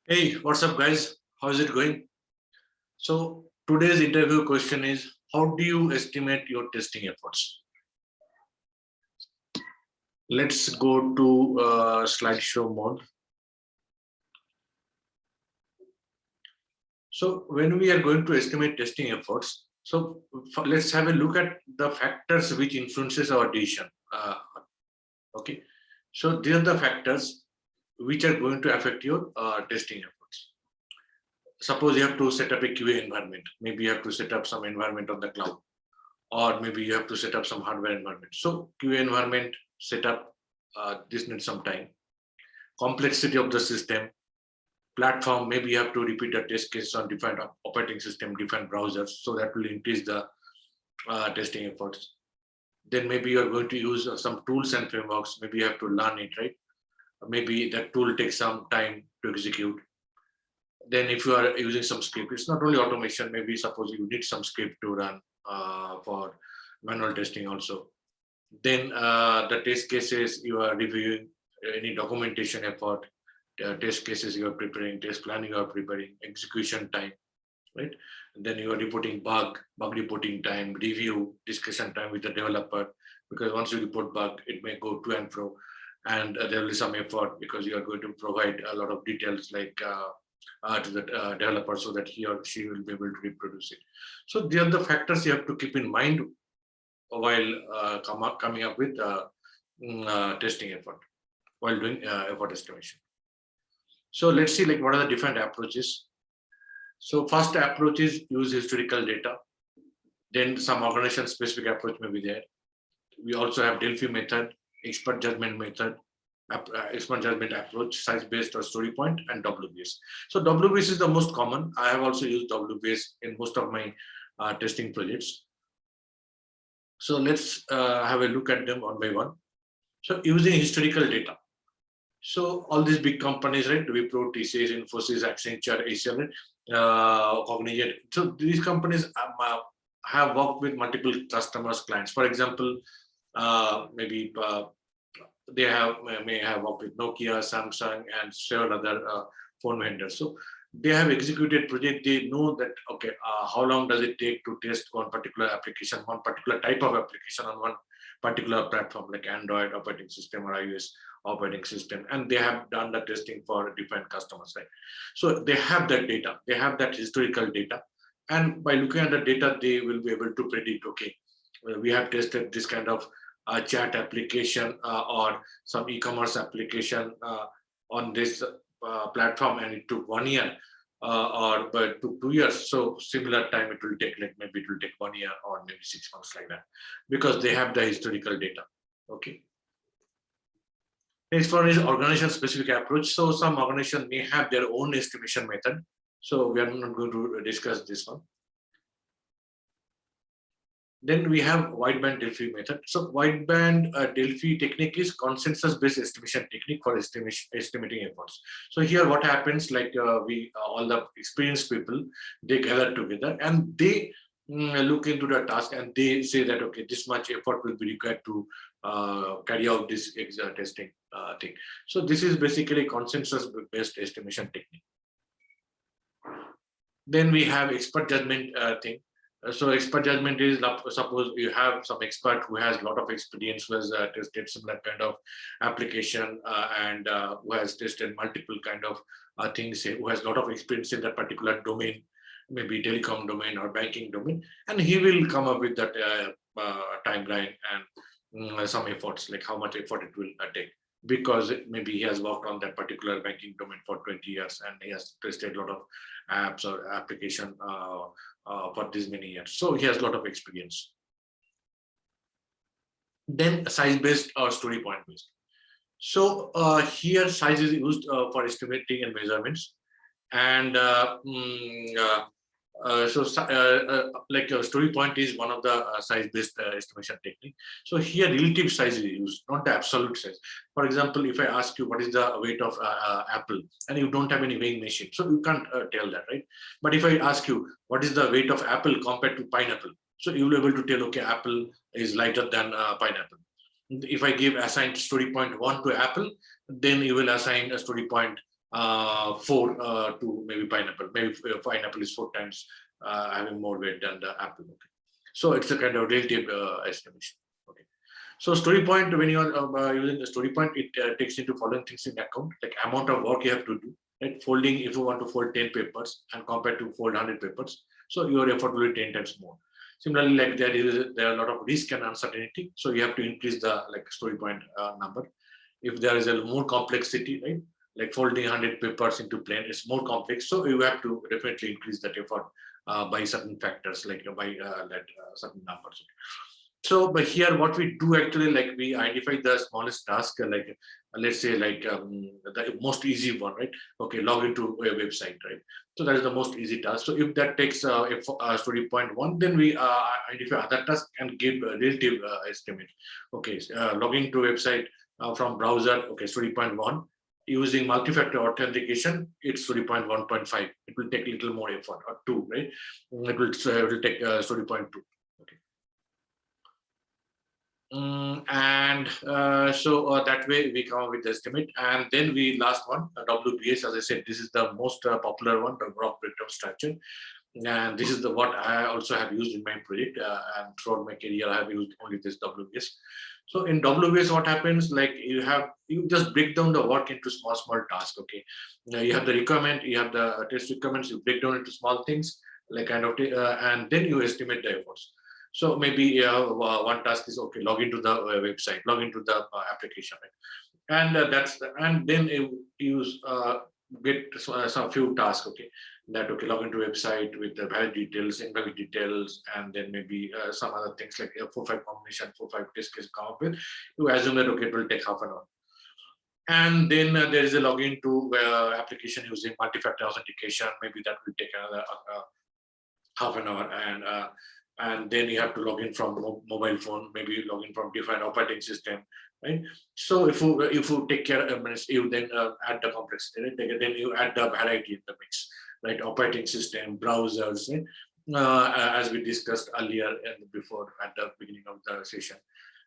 Hey, what's up, guys? How's it going? So, today's interview question is, how do you estimate your testing efforts? Let's go to slideshow mode. So, when we are going to estimate testing efforts, so let's have a look at the factors which influences our decision. Okay, so these are the factors which are going to affect your testing efforts. Suppose you have to set up a QA environment. Maybe you have to set up some environment on the cloud, or maybe you have to set up some hardware environment. So QA environment setup, this needs some time. Complexity of the system, platform, maybe you have to repeat the test case on different operating system, different browsers, so that will increase the testing efforts. Then maybe you are going to use some tools and frameworks, maybe you have to learn it, right? Maybe that tool takes some time to execute. Then if you are using some script, it's not only automation, maybe suppose you need some script to run for manual testing also. Then the test cases you are reviewing, any documentation effort, test cases you are preparing, test planning you are preparing, execution time, right? And then you are reporting bug reporting time, review, discussion time with the developer, because once you report bug, it may go to and fro, and there will be some effort because you are going to provide a lot of details like to the developer so that he or she will be able to reproduce it. So they are the factors you have to keep in mind while coming up with testing effort while doing effort estimation. So let's see like what are the different approaches. So first approach is use historical data. Then some organization specific approach may be there. We also have Delphi method, expert judgment method, expert judgment approach, size based or story point, and WBS. So WBS is the most common. I have also used WBS in most of my testing projects. So let's have a look at them one by one. So using historical data. So all these big companies, right? Wipro, TCS, Infosys, Accenture, ACL, Cognizant. So these companies have worked with multiple customers, clients. For example, maybe they may have worked with Nokia, Samsung, and several other phone vendors. So they have executed project. They know that okay, how long does it take to test one particular application, one particular type of application on one particular platform like Android operating system or iOS operating system, and they have done the testing for different customers, right? So they have that data, they have that historical data, and by looking at the data, they will be able to predict, okay, we have tested this kind of chat application or some e-commerce application on this platform, and it took 1 year or but took 2 years. So similar time it will take, like maybe it will take 1 year or maybe 6 months, like that, because they have the historical data. Okay. Next one is organization specific approach. So some organization may have their own estimation method. So we are not going to discuss this one. Then we have wideband Delphi method. So wideband Delphi technique is consensus-based estimation technique for estimating efforts. So here what happens, like we all the experienced people, they gather together and they look into the task and they say that, okay, this much effort will be required to carry out this testing thing. So this is basically consensus-based estimation technique. Then we have expert judgment thing. So expert judgment is, suppose you have some expert who has a lot of experience, who has tested similar kind of application and who has tested multiple kind of things, who has a lot of experience in that particular domain, maybe telecom domain or banking domain, and he will come up with that timeline and some efforts, like how much effort it will take, because maybe he has worked on that particular banking domain for 20 years and he has tested a lot of apps or application for this many years. So he has a lot of experience. Then size based or story point based. So here size is used for estimating and measurements, and like a story point is one of the size-based estimation technique. So here relative size is used, not the absolute size. For example, if I ask you what is the weight of apple, and you don't have any weighing machine, so you can't tell that, right? But if I ask you what is the weight of apple compared to pineapple, so you will be able to tell, okay, apple is lighter than pineapple. If I give assigned story point 1 to apple, then you will assign a story point 4 to maybe pineapple. Maybe pineapple is 4 times having more weight than the apple. Okay. So it's a kind of relative estimation. Okay. So story point, when you are using the story point, it takes into following things in account, like amount of work you have to do, right? Folding, if you want to fold 10 papers and compared to fold 100 papers, so your effort will be 10 times more. Similarly, like there are a lot of risk and uncertainty, so you have to increase the like story point number. If there is a more complexity, right? Like folding 100 papers into plane, it's more complex, so you have to definitely increase that effort by certain factors, like by that certain numbers. So, but here what we do actually, like we identify the smallest task, like let's say like the most easy one, right? Okay, log into a website, right? So that is the most easy task. So if that takes story point 1, then we identify other tasks and give a relative estimate. Okay, logging to website from browser, okay, story point 1. Using multi-factor authentication, it's story point 1.5. It will take a little more effort, or 2, right? It will take story point 2. And so that way we come up with the estimate, and then we last one, WBS. As I said, this is the most popular one, the block breakdown structure, and this is the what I also have used in my project, and throughout my career I have used only this WBS. So in WBS, what happens, like you just break down the work into small tasks. Okay, now you have the requirement, you have the test requirements, you break down into small things, like kind of, and then you estimate the efforts. So maybe one task is, okay, log into the website, log into the application, right? And and then you get some few tasks, okay, that okay, log into website with the valid details, invalid details, and then maybe some other things like 4-5 combination, 4-5 test case come up with. You assume that okay, it will take half an hour. And then there is a login to application using multi-factor authentication. Maybe that will take another half an hour, and then you have to log in from mobile phone, maybe log in from different operating system, right? So if you take care of you then add the complexity, right? Then you add the variety in the mix, right? Operating system, browsers, right? As we discussed earlier and before at the beginning of the session.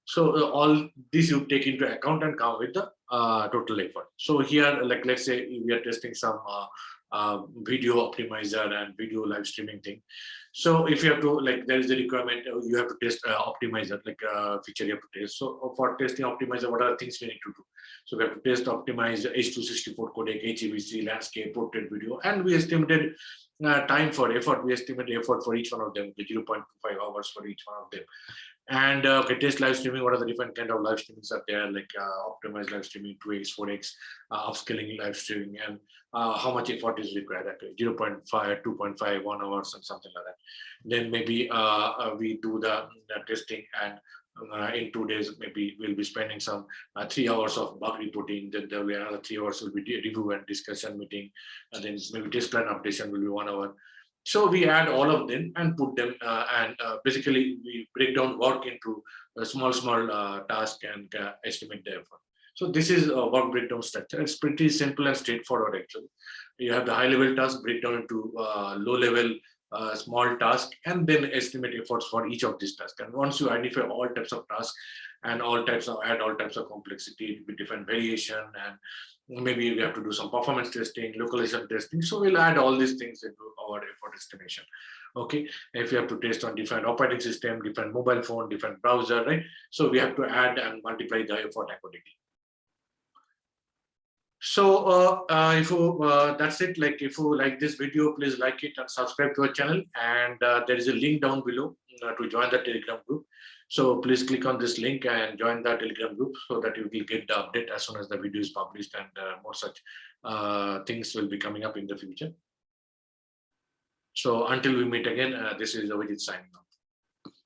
So all this you take into account and come with the total effort. So here, like let's say we are testing some video optimizer and video live streaming thing. So if you have to, like, there is a requirement, you have to test optimizer, like feature you have to test. So for testing optimizer, what are the things we need to do? So we have to test optimize H264 codec, HEVC, landscape, portrait video, and we estimated time for effort. We estimate effort for each one of them, 0.25 hours for each one of them. And okay, test live streaming. What are the different kind of live streamings are there? Like optimized live streaming, 2x, 4x, upscaling live streaming, and how much effort is required? Okay, 0.5, 2.5, 1 hours, and something like that. Then maybe we do the testing, and in 2 days, maybe we'll be spending some 3 hours of bug reporting. Then there will be another 3 hours will be review and discussion meeting, and then maybe test plan updation will be 1 hour. So we add all of them and put them, and basically we break down work into a small task and estimate the effort. So this is a work breakdown structure. It's pretty simple and straightforward actually. You have the high level task breakdown into low level small task, and then estimate efforts for each of these tasks. And once you identify all types of tasks and all types of complexity with different variation, and maybe we have to do some performance testing, localization testing. So we'll add all these things into our effort estimation. Okay, if you have to test on different operating system, different mobile phone, different browser, right? So we have to add and multiply the effort accordingly. So if you that's it. Like if you like this video, please like it and subscribe to our channel. And there is a link down below to join the Telegram group. So please click on this link and join the Telegram group so that you will get the update as soon as the video is published, and more such things will be coming up in the future. So until we meet again, this is Avijit signing off.